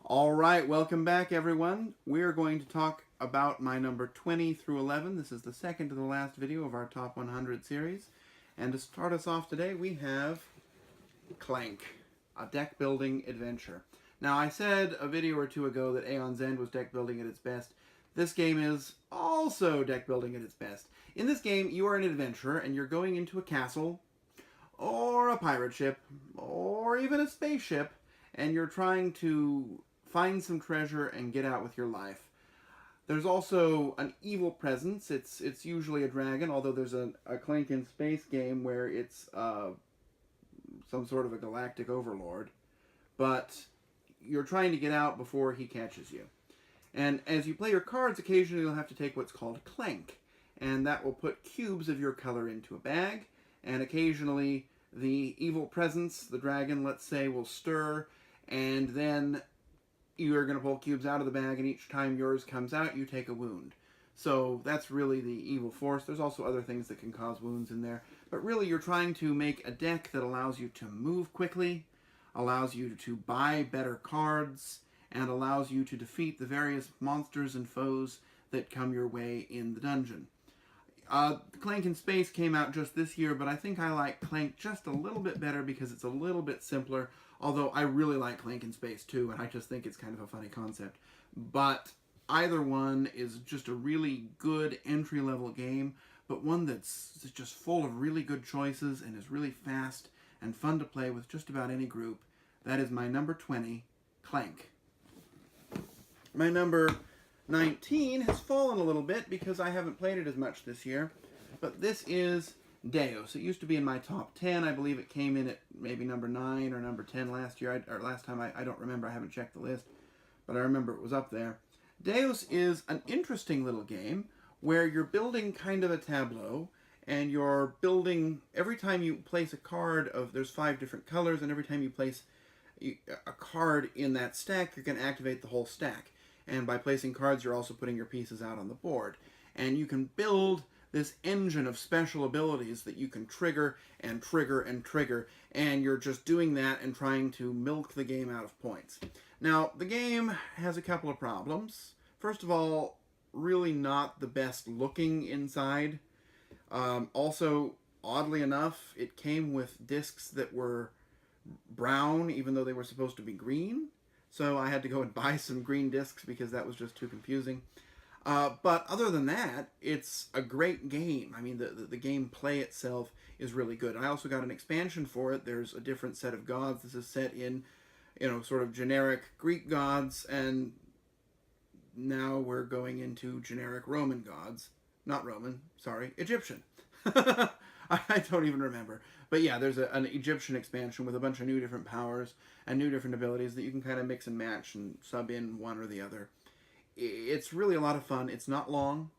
All right, welcome back, everyone. We are going to talk about my number 20 through 11. This is the second to the last video of our Top 100 series. And to start us off today, we have Clank, a deck building adventure. Now, I said a video or two ago that Aeon's End was deck building at its best. This game is also deck building at its best. In this game, you are an adventurer and you're going into a castle, or a pirate ship, or even a spaceship, and you're trying to find some treasure and get out with your life. There's also an evil presence. It's usually a dragon, although there's a Clank in Space game where it's some sort of a galactic overlord. But you're trying to get out before he catches you. And as you play your cards, occasionally you'll have to take what's called Clank. And that will put cubes of your color into a bag. And occasionally the evil presence, the dragon, let's say, will stir. And then you're going to pull cubes out of the bag, and each time yours comes out, you take a wound. So that's really the evil force. There's also other things that can cause wounds in there. But really, you're trying to make a deck that allows you to move quickly, allows you to buy better cards, and allows you to defeat the various monsters and foes that come your way in the dungeon. Clank in Space came out just this year, but I think I like Clank just a little bit better because it's a little bit simpler, although I really like Clank in Space too, and I just think it's kind of a funny concept. But either one is just a really good entry-level game, but one that's just full of really good choices and is really fast and fun to play with just about any group. That is my number 20, Clank. My number 19 has fallen a little bit because I haven't played it as much this year, but this is Deus. It used to be in my top 10. I believe it came in at maybe number 9 or number 10 last year, or last time. I don't remember. I haven't checked the list, but I remember it was up there. Deus is an interesting little game where you're building kind of a tableau, and you're building, every time you place a card there's 5 different colors, and every time you place a card in that stack, you're going to activate the whole stack. And by placing cards, you're also putting your pieces out on the board. And you can build this engine of special abilities that you can trigger and trigger and trigger. And you're just doing that and trying to milk the game out of points. Now, the game has a couple of problems. First of all, really not the best looking inside. Also, oddly enough, it came with discs that were brown, even though they were supposed to be green. So I had to go and buy some green discs because that was just too confusing. But other than that, it's a great game. I mean, the gameplay itself is really good. I also got an expansion for it. There's a different set of gods. This is set in, sort of generic Greek gods, and now we're going into generic Roman gods. Not Roman, sorry, Egyptian. I don't even remember. But yeah, there's an Egyptian expansion with a bunch of new different powers and new different abilities that you can kind of mix and match and sub in one or the other. It's really a lot of fun. It's not long.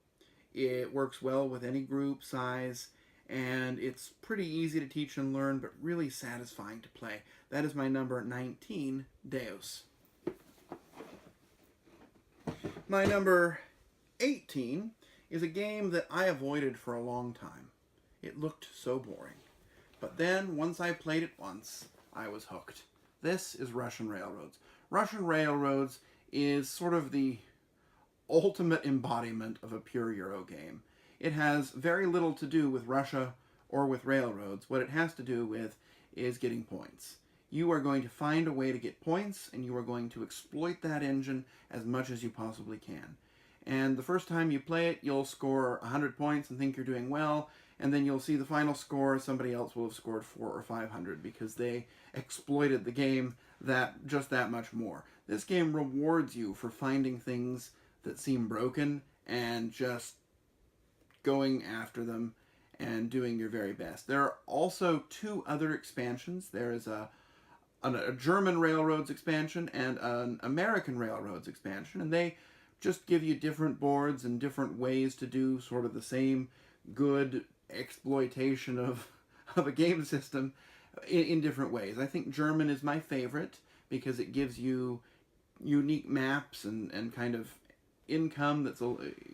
It works well with any group size, and it's pretty easy to teach and learn, but really satisfying to play. That is my number 19, Deus. My number 18 is a game that I avoided for a long time. It looked so boring. But then, once I played it once, I was hooked. This is Russian Railroads. Russian Railroads is sort of the ultimate embodiment of a pure Euro game. It has very little to do with Russia or with railroads. What it has to do with is getting points. You are going to find a way to get points, and you are going to exploit that engine as much as you possibly can. And the first time you play it, you'll score 100 points and think you're doing well, and then you'll see the final score, somebody else will have scored 400 or 500 because they exploited the game just that much more. This game rewards you for finding things that seem broken and just going after them and doing your very best. There are also 2 other expansions. There is a German Railroads expansion and an American Railroads expansion, and they just give you different boards and different ways to do sort of the same good exploitation of a game system in different ways. I think German is my favorite because it gives you unique maps and kind of income.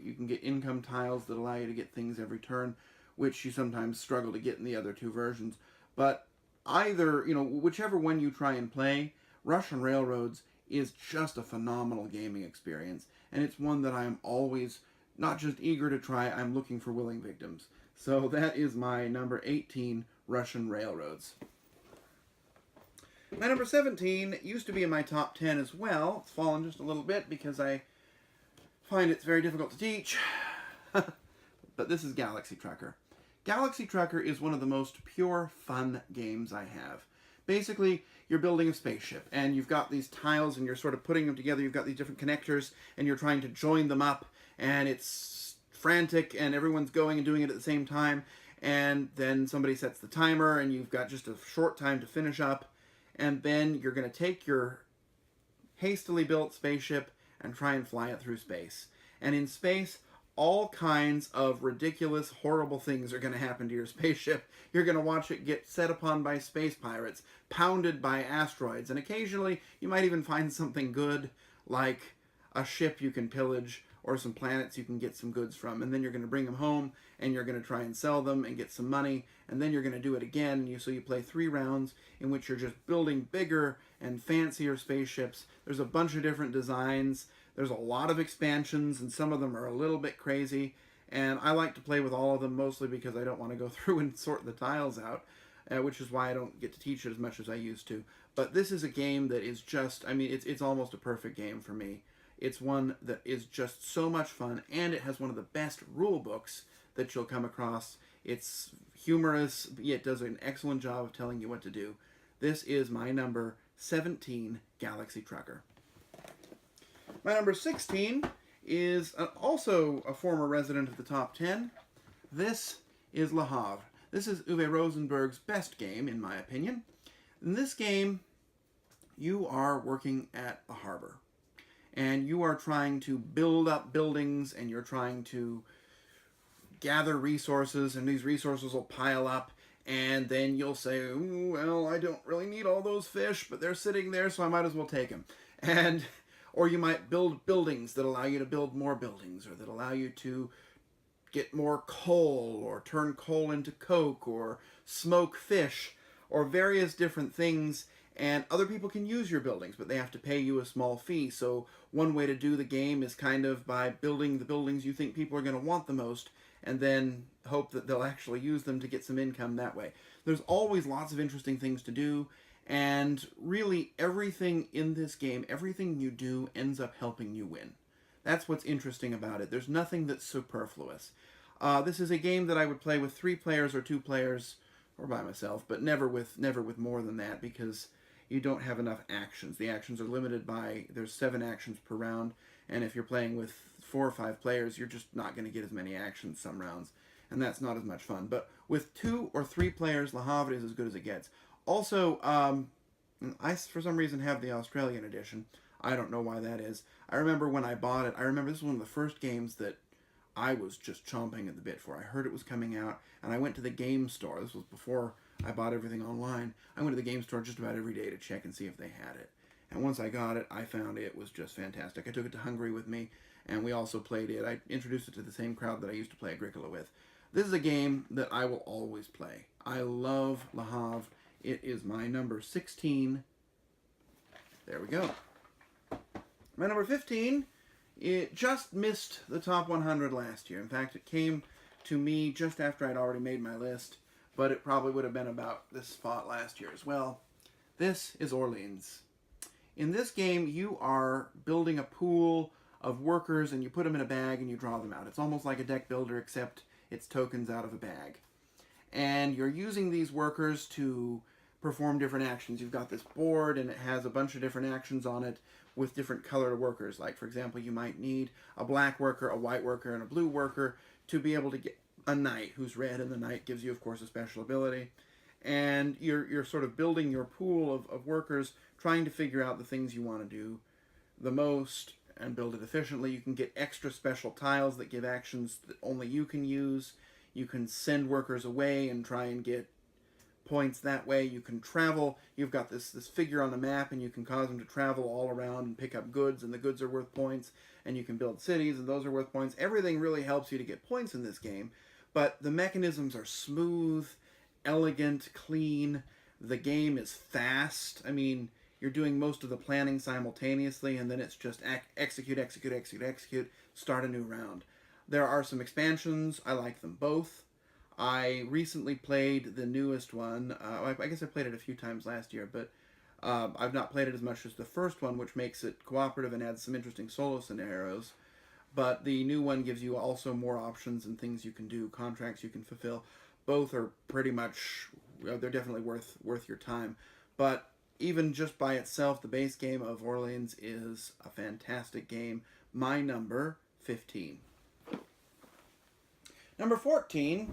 You can get income tiles that allow you to get things every turn, which you sometimes struggle to get in the other 2 versions. But whichever one you try and play, Russian Railroads is just a phenomenal gaming experience, and it's one that I'm always not just eager to try, I'm looking for willing victims. So that is my number 18, Russian Railroads. My number 17 used to be in my top 10 as well. It's fallen just a little bit because I find it's very difficult to teach. But this is Galaxy Trucker. Galaxy Trucker is one of the most pure fun games I have. Basically, you're building a spaceship, and you've got these tiles, and you're sort of putting them together. You've got these different connectors, and you're trying to join them up, and it's frantic, and everyone's going and doing it at the same time, and then somebody sets the timer, and you've got just a short time to finish up, and then you're going to take your hastily built spaceship and try and fly it through space. And in space, all kinds of ridiculous, horrible things are going to happen to your spaceship. You're going to watch it get set upon by space pirates, pounded by asteroids, and occasionally you might even find something good, like a ship you can pillage or some planets you can get some goods from, and then you're going to bring them home, and you're going to try and sell them and get some money, and then you're going to do it again. So you play 3 rounds in which you're just building bigger and fancier spaceships. There's a bunch of different designs. There's a lot of expansions, and some of them are a little bit crazy, and I like to play with all of them, mostly because I don't want to go through and sort the tiles out, which is why I don't get to teach it as much as I used to. But this is a game that is just, I mean, it's almost a perfect game for me. It's one that is just so much fun, and it has one of the best rule books that you'll come across. It's humorous, but yet does an excellent job of telling you what to do. This is my number 17, Galaxy Trucker. My number 16 is also a former resident of the top 10. This is Lahav. This is Uwe Rosenberg's best game, in my opinion. In this game, you are working at a harbor, and you are trying to build up buildings, and you're trying to gather resources, and these resources will pile up, and then you'll say, well, I don't really need all those fish, but they're sitting there, so I might as well take them. Or you might build buildings that allow you to build more buildings, or that allow you to get more coal, or turn coal into coke, or smoke fish, or various different things. And other people can use your buildings, but they have to pay you a small fee. So one way to do the game is kind of by building the buildings you think people are going to want the most, and then hope that they'll actually use them to get some income that way. There's always lots of interesting things to do, and really everything in this game, everything you do ends up helping you win. That's what's interesting about it. There's nothing that's superfluous. This is a game that I would play with 3 players or 2 players, or by myself, but never with more than that, because you don't have enough actions. The actions are limited by, there's 7 actions per round, and if you're playing with 4 or 5 players, you're just not going to get as many actions some rounds, and that's not as much fun. But with 2 or 3 players, Lahav is as good as it gets. Also, I, for some reason, have the Australian edition. I don't know why that is. I remember when I bought it, I remember this was one of the first games that I was just chomping at the bit for. I heard it was coming out, and I went to the game store. This was before I bought everything online. I went to the game store just about every day to check and see if they had it. And once I got it, I found it was just fantastic. I took it to Hungary with me, and we also played it. I introduced it to the same crowd that I used to play Agricola with. This is a game that I will always play. I love Lahav. It is my number 16. There we go. My number 15, it just missed the top 100 last year. In fact, it came to me just after I'd already made my list, but it probably would have been about this spot last year as well. This is Orleans. In this game, you are building a pool of workers, and you put them in a bag and you draw them out. It's almost like a deck builder, except it's tokens out of a bag. And you're using these workers to perform different actions. You've got this board, and it has a bunch of different actions on it with different colored workers. Like, for example, you might need a black worker, a white worker, and a blue worker to be able to get a knight who's red, and the knight gives you, of course, a special ability. And you're sort of building your pool of workers, trying to figure out the things you want to do the most and build it efficiently. You can get extra special tiles that give actions that only you can use. You can send workers away and try and get points that way. You can travel. You've got this figure on the map, and you can cause them to travel all around and pick up goods, and the goods are worth points. And you can build cities, and those are worth points. Everything really helps you to get points in this game, but the mechanisms are smooth, elegant, clean. The game is fast. I mean, you're doing most of the planning simultaneously, and then it's just execute, execute, execute, execute, start a new round. There are some expansions. I like them both. I recently played the newest one. I guess I played it a few times last year, but I've not played it as much as the first one, which makes it cooperative and adds some interesting solo scenarios. But the new one gives you also more options and things you can do, contracts you can fulfill. Both are pretty much, they're definitely worth your time. But even just by itself, the base game of Orleans is a fantastic game. My number 15. Number 14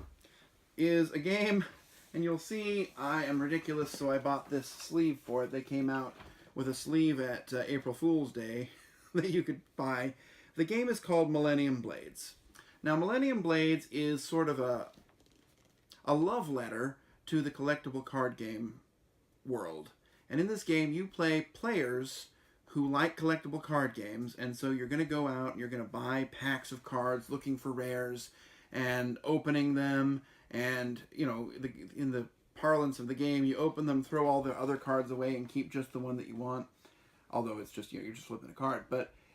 is a game, and you'll see I am ridiculous, so I bought this sleeve for it. They came out with a sleeve at April Fool's Day that you could buy. The game is called Millenium Blades. Now, Millenium Blades is sort of a love letter to the collectible card game world. And in this game, you play players who like collectible card games, and so you're going to go out and you're going to buy packs of cards looking for rares and opening them, and, you know, in the parlance of the game, you open them, throw all the other cards away, and keep just the one that you want, although it's just, you know, you're just flipping a card.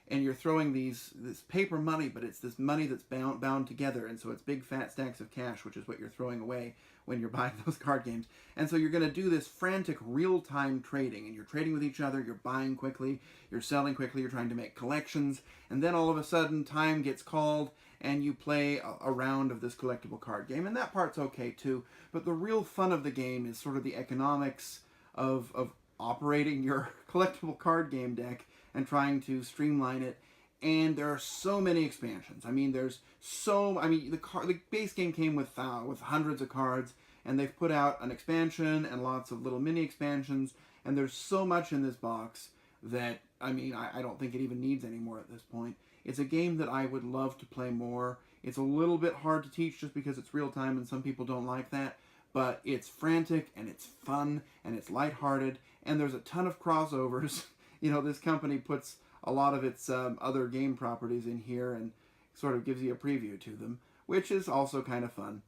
And you're throwing this paper money, but it's this money that's bound together, and so it's big fat stacks of cash, which is what you're throwing away when you're buying those card games. And so you're going to do this frantic real-time trading, and you're trading with each other, you're buying quickly, you're selling quickly, you're trying to make collections, and then all of a sudden time gets called, and you play a round of this collectible card game, and that part's okay too, but the real fun of the game is sort of the economics of operating your collectible card game deck and trying to streamline it. And there are so many expansions. I mean, the base game came with hundreds of cards, and they've put out an expansion and lots of little mini expansions, and there's so much in this box that, I mean, I don't think it even needs any more at this point. It's a game that I would love to play more. It's a little bit hard to teach just because it's real time, and some people don't like that, but it's frantic, and it's fun, and it's lighthearted, and there's a ton of crossovers. You know, this company puts a lot of its other game properties in here and sort of gives you a preview to them, which is also kind of fun.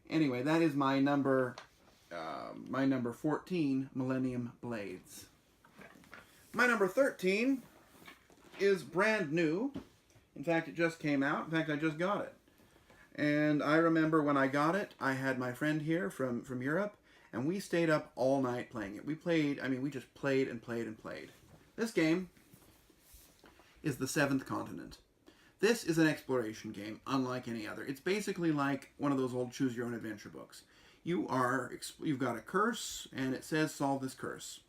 Anyway, that is my number 14, Millenium Blades. My number 13 is brand new. In fact, it just came out. In fact, I just got it. And I remember when I got it, I had my friend here from Europe, and we stayed up all night playing it. We just played and played and played. This game is The Seventh Continent. This is an exploration game, unlike any other. It's basically like one of those old choose-your-own-adventure books. You've got a curse, and it says solve this curse.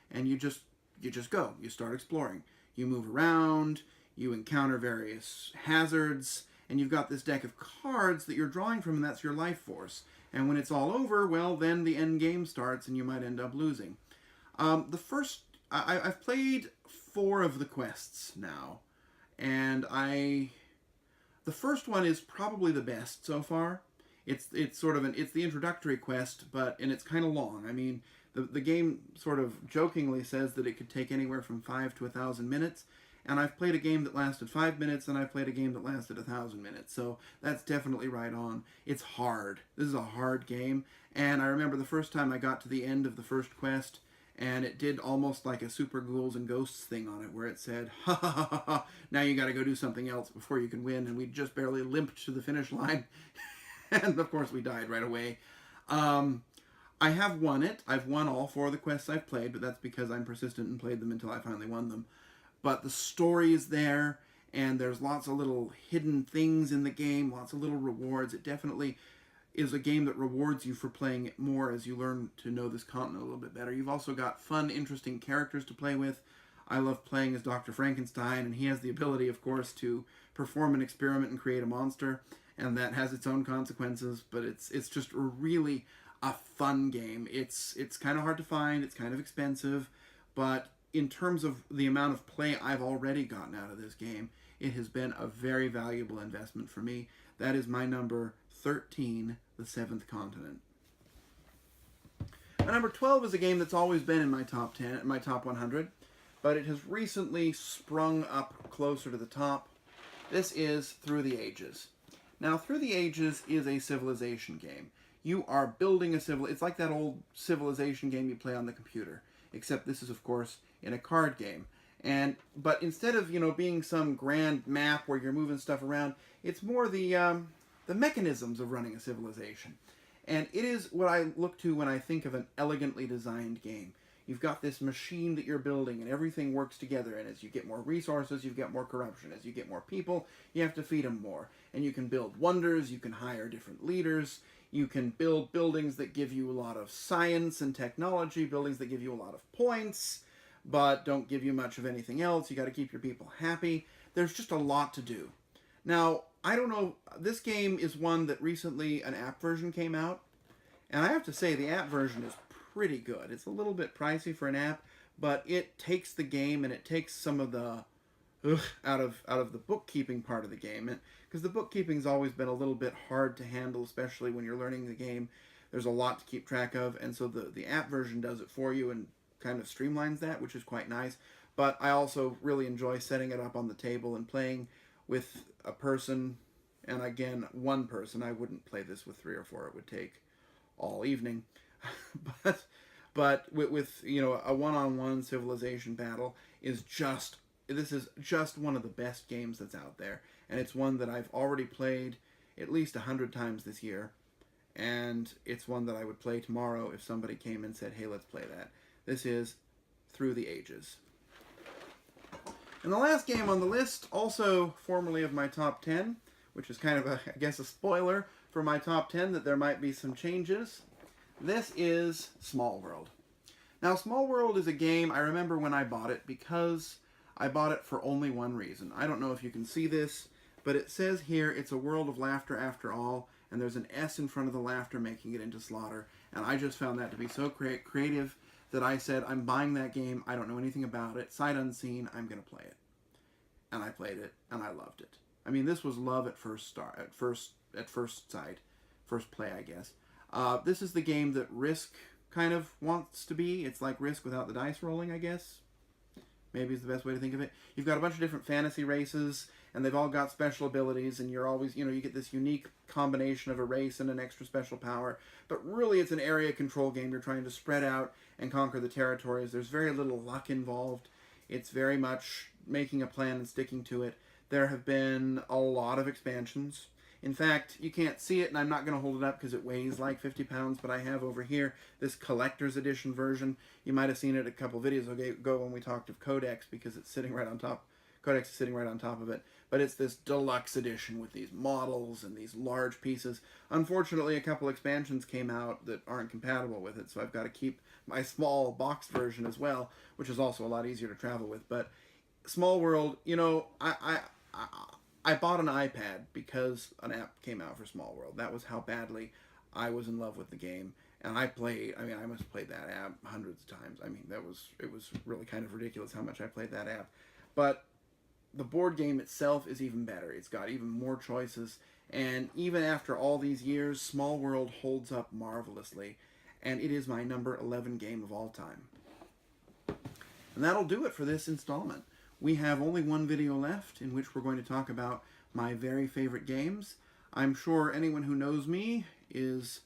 And you just go. You start exploring. You move around, you encounter various hazards, and you've got this deck of cards that you're drawing from, and that's your life force. And when it's all over, well, then the end game starts, and you might end up losing. I've played 4 of the quests now, and the first one is probably the best so far. It's the introductory quest, and it's kind of long. I mean, the game sort of jokingly says that it could take anywhere from 5 to 1,000 minutes, and I've played a game that lasted 5 minutes, and I've played a game that lasted 1,000 minutes, so that's definitely right on. It's hard. This is a hard game, and I remember the first time I got to the end of the first quest, and it did almost like a Super Ghouls and Ghosts thing on it, where it said, ha ha ha ha ha, now you gotta go do something else before you can win, and we just barely limped to the finish line, and of course we died right away. I have won it. I've won all 4 of the quests I've played, but that's because I'm persistent and played them until I finally won them. But the story is there, and there's lots of little hidden things in the game, lots of little rewards. It definitely is a game that rewards you for playing it more as you learn to know this continent a little bit better. You've also got fun, interesting characters to play with. I love playing as Dr. Frankenstein, and he has the ability, of course, to perform an experiment and create a monster, and that has its own consequences, but it's just really a fun game. It's kind of hard to find, it's kind of expensive, but in terms of the amount of play I've already gotten out of this game, it has been a very valuable investment for me. That is my number 13, The Seventh Continent. My number 12 is a game that's always been in my top 10, my top 100, but it has recently sprung up closer to the top. This is Through the Ages. Now, Through the Ages is a civilization game. You are building it's like that old civilization game you play on the computer, except this is, of course, in a card game. But instead of, being some grand map where you're moving stuff around, it's more the mechanisms of running a civilization. And it is what I look to when I think of an elegantly designed game. You've got this machine that you're building, and everything works together. And as you get more resources, you've got more corruption. As you get more people, you have to feed them more. And you can build wonders, you can hire different leaders, you can build buildings that give you a lot of science and technology, buildings that give you a lot of points, but don't give you much of anything else. You got to keep your people happy. There's just a lot to do. Now, I don't know, this game is one that recently an app version came out, and I have to say the app version is pretty good. It's a little bit pricey for an app, but it takes the game and it takes some of the out of the bookkeeping part of the game, because the bookkeeping's always been a little bit hard to handle, especially when you're learning the game. There's a lot to keep track of, and so the app version does it for you and kind of streamlines that, which is quite nice. But I also really enjoy setting it up on the table and playing with a person, and again, one person. I wouldn't play this with 3 or 4. It would take all evening. but with a one-on-one civilization battle this is just one of the best games that's out there, and it's one that I've already played at least 100 times this year, and it's one that I would play tomorrow if somebody came and said, hey, let's play that. This is Through the Ages. And the last game on the list, also formerly of my top 10, which is kind of I guess a spoiler for my top 10 that there might be some changes. This is Small World. Now, Small World is a game I remember when I bought it, because I bought it for only one reason. I don't know if you can see this, but it says here it's a world of laughter after all, and there's an S in front of the laughter making it into slaughter. And I just found that to be so creative that I said, I'm buying that game. I don't know anything about it. Sight unseen, I'm going to play it. And I played it, and I loved it. I mean, this was love at first sight, first play, I guess. This is the game that Risk kind of wants to be. It's like Risk without the dice rolling, I guess. Maybe is the best way to think of it. You've got a bunch of different fantasy races, and they've all got special abilities, and you're always, you get this unique combination of a race and an extra special power. But really, it's an area control game. You're trying to spread out and conquer the territories. There's very little luck involved. It's very much making a plan and sticking to it. There have been a lot of expansions. In fact, you can't see it, and I'm not going to hold it up because it weighs like 50 pounds, but I have over here this collector's edition version. You might have seen it a couple videos ago when we talked of Codex, because it's sitting right on top. Codex is sitting right on top of it. But it's this deluxe edition with these models and these large pieces. Unfortunately, a couple expansions came out that aren't compatible with it, so I've got to keep my small boxed version as well, which is also a lot easier to travel with. But Small World, I bought an iPad because an app came out for Small World. That was how badly I was in love with the game. And I must have played that app hundreds of times. I mean, it was really kind of ridiculous how much I played that app. But the board game itself is even better. It's got even more choices. And even after all these years, Small World holds up marvelously. And it is my number 11 game of all time. And that'll do it for this installment. We have only one video left in which we're going to talk about my very favorite games. I'm sure anyone who knows me is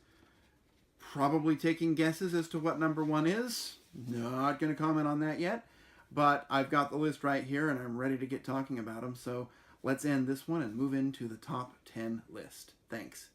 probably taking guesses as to what number 1 is. Not going to comment on that yet, but I've got the list right here and I'm ready to get talking about them. So let's end this one and move into the top 10 list. Thanks.